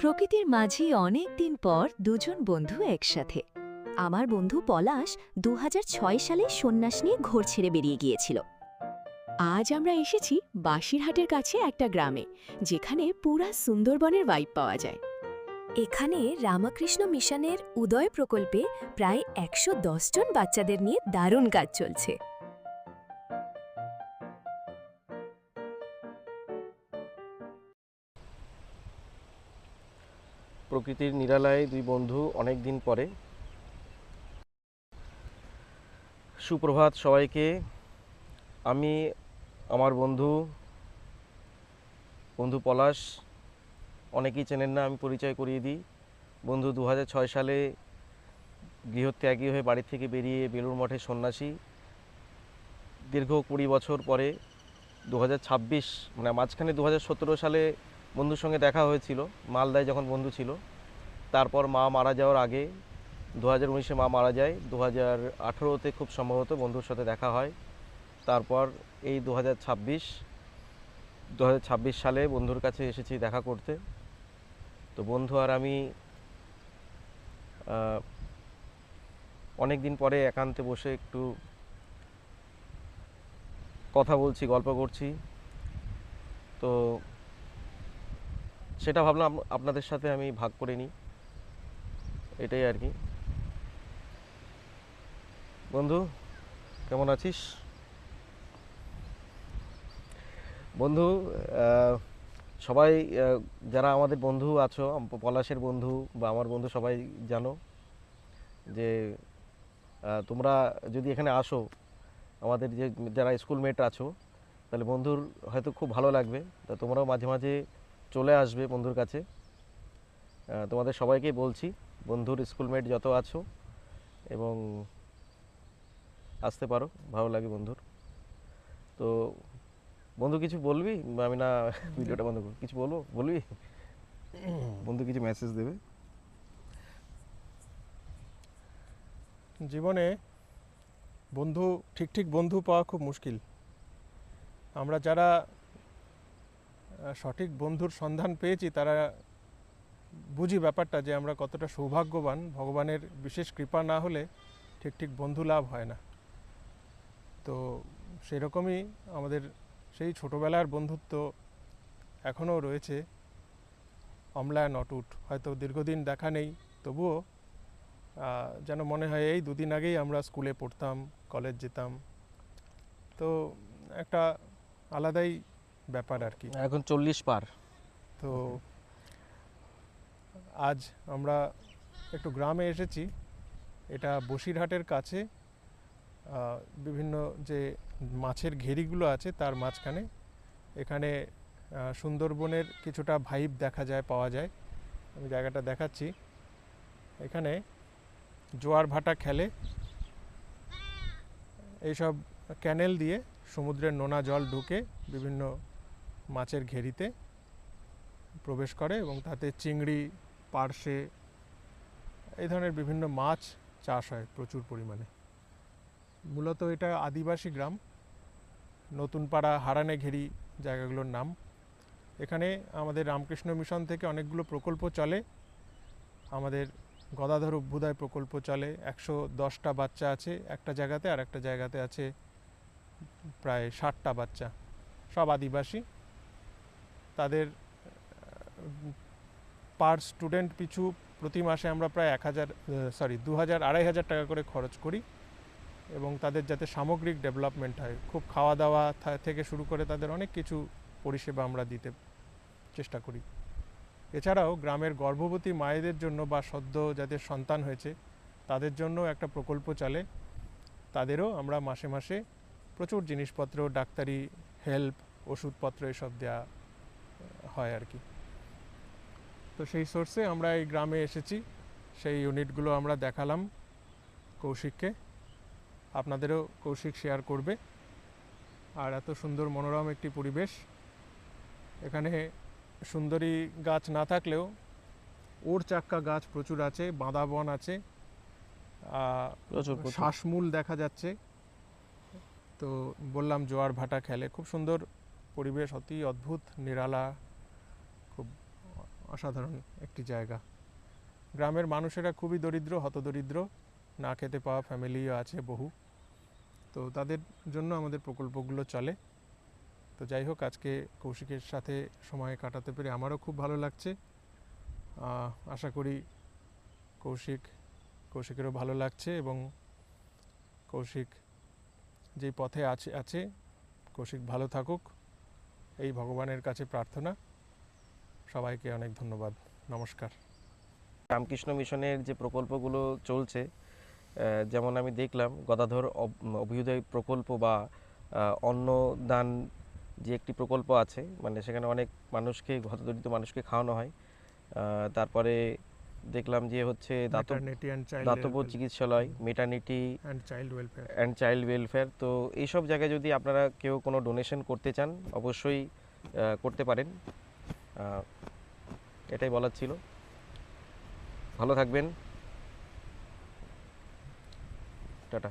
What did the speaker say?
প্রকৃতির মাঝে অনেক দিন পর দুজন বন্ধু একসাথে। আমার বন্ধু পলাশ ২০০৬ সালে সন্ন্যাস নিয়ে ঘোর ছেড়ে বেরিয়ে গিয়েছিল। আজ আমরা এসেছি বাসিরহাটের কাছে একটা গ্রামে, যেখানে পুরা সুন্দরবনের ভাইব পাওয়া যায়। এখানে রামকৃষ্ণ মিশনের উদয় প্রকল্পে প্রায় ১১০ জন বাচ্চাদের নিয়ে দারুণ কাজ চলছে। প্রকৃতির নিরালায় দুই বন্ধু অনেক দিন পরে। সুপ্রভাত সবাইকে। আমি আমার বন্ধু পলাশ, অনেকেই চেনেন না, আমি পরিচয় করিয়ে দিই। বন্ধু ২০০৬ সালে গৃহত্যাগী হয়ে বাড়ি থেকে বেরিয়ে বেলুড় মঠে সন্ন্যাসী। দীর্ঘ ২০ বছর পরে ২০২৬ মানে মাঝখানে ২০১৭ সালে বন্ধুর সঙ্গে দেখা হয়েছিল মালদায় যখন বন্ধু ছিল। তারপর মা মারা যাওয়ার আগে ২০১৯-এ মা মারা যায়, ২০১৮-তে খুব সম্ভবত বন্ধুর সাথে দেখা হয়। তারপর এই ২০২৬ সালে বন্ধুর কাছে এসেছি দেখা করতে। তো বন্ধু আর আমি অনেক দিন পরে একান্তে বসে একটু কথা বলছি, গল্প করছি। তো সেটা ভাবলাম আপনাদের সাথে আমি ভাগ করে নিই, এটাই আর কি। বন্ধু কেমন আছিস? বন্ধু, সবাই যারা আমাদের বন্ধু আছো, পলাশের বন্ধু বা আমার বন্ধু, সবাই জানো যে তোমরা যদি এখানে আসো, আমাদের যারা স্কুলমেট আছো, তাহলে বন্ধুর হয়তো খুব ভালো লাগবে। তা তোমরাও মাঝে মাঝে চলে আসবে বন্ধুর কাছে। তোমাদের সবাইকেই বলছি, বন্ধুর স্কুলমেট যত আছো, এবং আসতে পারো, ভালো লাগে বন্ধুর। তো বন্ধু কিছু বলবি? আমি না ভিডিওটা বন্ধ করব, কিছু বলবি? বন্ধু কিছু মেসেজ দেবে? জীবনে বন্ধু ঠিক বন্ধু পাওয়া খুব মুশকিল। আমরা যারা সঠিক বন্ধুর সন্ধান পেয়েছি তারা বুঝি ব্যাপারটা, যে আমরা কতটা সৌভাগ্যবান। ভগবানের বিশেষ কৃপা না হলে ঠিক বন্ধু লাভ হয় না। তো সেরকমই আমাদের সেই ছোটোবেলার বন্ধুত্ব এখনও রয়েছে, অম্লান অটুট। হয়তো দীর্ঘদিন দেখা নেই, তবুও যেন মনে হয় এই দুদিন আগেই আমরা স্কুলে পড়তাম, কলেজ যেতাম। তো একটা আলাদাই ব্যাপার আর কি। এখন 40 পার। তো আজ আমরা একটু গ্রামে এসেছি, এটা বসিরহাটের কাছে। বিভিন্ন যে মাছের ঘেরিগুলো আছে তার মাঝখানে এখানে সুন্দরবনের কিছুটা ভাইব পাওয়া যায়। আমি জায়গাটা দেখাচ্ছি। এখানে জোয়ার ভাটা খেলে, এইসব ক্যানেল দিয়ে সমুদ্রের নোনা জল ঢুকে বিভিন্ন মাছের ঘেরিতে প্রবেশ করে, এবং তাতে চিংড়ি, পার্শে, এই ধরনের বিভিন্ন মাছ চাষ হয় প্রচুর পরিমাণে। মূলত এটা আদিবাসী গ্রাম, নতুনপাড়া, হারানে ঘেরি জায়গাগুলোর নাম। এখানে আমাদের রামকৃষ্ণ মিশন থেকে অনেকগুলো প্রকল্প চলে। আমাদের গদাধর অভ্যুদয় প্রকল্প চলে, ১১০টা বাচ্চা আছে একটা জায়গাতে, আর একটা জায়গাতে আছে প্রায় ৬০টা বাচ্চা, সব আদিবাসী। তাদের পার স্টুডেন্ট পিছু প্রতি মাসে আমরা প্রায় ২,০০০-২,৫০০ টাকা করে খরচ করি, এবং তাদের যাতে সামগ্রিক ডেভেলপমেন্ট হয়, খুব খাওয়া দাওয়া থেকে শুরু করে তাদের অনেক কিছু পরিষেবা আমরা দিতে চেষ্টা করি। এছাড়াও গ্রামের গর্ভবতী মায়েদের জন্য বা সদ্য যাদের সন্তান হয়েছে তাদের জন্য একটা প্রকল্প চলে। তাদেরও আমরা মাসে মাসে প্রচুর জিনিসপত্র, ডাক্তারি হেল্প, ওষুধপত্র এসব দেওয়া হয় আর কি। তো সেই সোর্সে আমরা এই গ্রামে এসেছি, সেই ইউনিটগুলো আমরা দেখালাম কৌশিককে। আপনাদেরও কৌশিক শেয়ার করবে। আর এত সুন্দর মনোরম একটি পরিবেশ। এখানে সুন্দরী গাছ না থাকলেও ওর চাক্কা গাছ প্রচুর আছে, বাঁধা বন আছে, শ্বাসমূল দেখা যাচ্ছে। তো বললাম জোয়ার ভাটা খেলে, খুব সুন্দর পরিবেশ, অতি অদ্ভুত নিরালা, খুব অসাধারণ একটি জায়গা। গ্রামের মানুষেরা খুবই দরিদ্র, হতদরিদ্র, না খেতে পাওয়া ফ্যামিলিও আছে বহু, তো তাদের জন্য আমাদের প্রকল্পগুলো চলে। তো যাই হোক, আজকে কৌশিকের সাথে সময় কাটাতে পেরে আমারও খুব ভালো লাগছে। আশা করি কৌশিকেরও ভালো লাগছে, এবং কৌশিক যেই পথে আছে কৌশিক ভালো থাকুক, এই ভগবানের কাছে প্রার্থনা। সবাইকে অনেক ধন্যবাদ, নমস্কার। রামকৃষ্ণ মিশনের যে প্রকল্পগুলো চলছে, যেমন আমি দেখলাম গদাধর অভ্যুদয় প্রকল্প বা অন্নদান যে একটি প্রকল্প আছে, মানে সেখানে অনেক মানুষকে, হতদরিদ্র মানুষকে খাওয়ানো হয়। তারপরে দেখলাম যে হচ্ছে ম্যাটারনিটি অ্যান্ড দাতব্য চিকিৎসালয়, maternity and child welfare. Child welfare. তো এইসব জায়গায় যদি আপনারা কেউ কোনো ডোনেশন করতে চান, অবশ্যই করতে পারেন। এটাই বলার ছিল। ভালো থাকবেন, টাটা।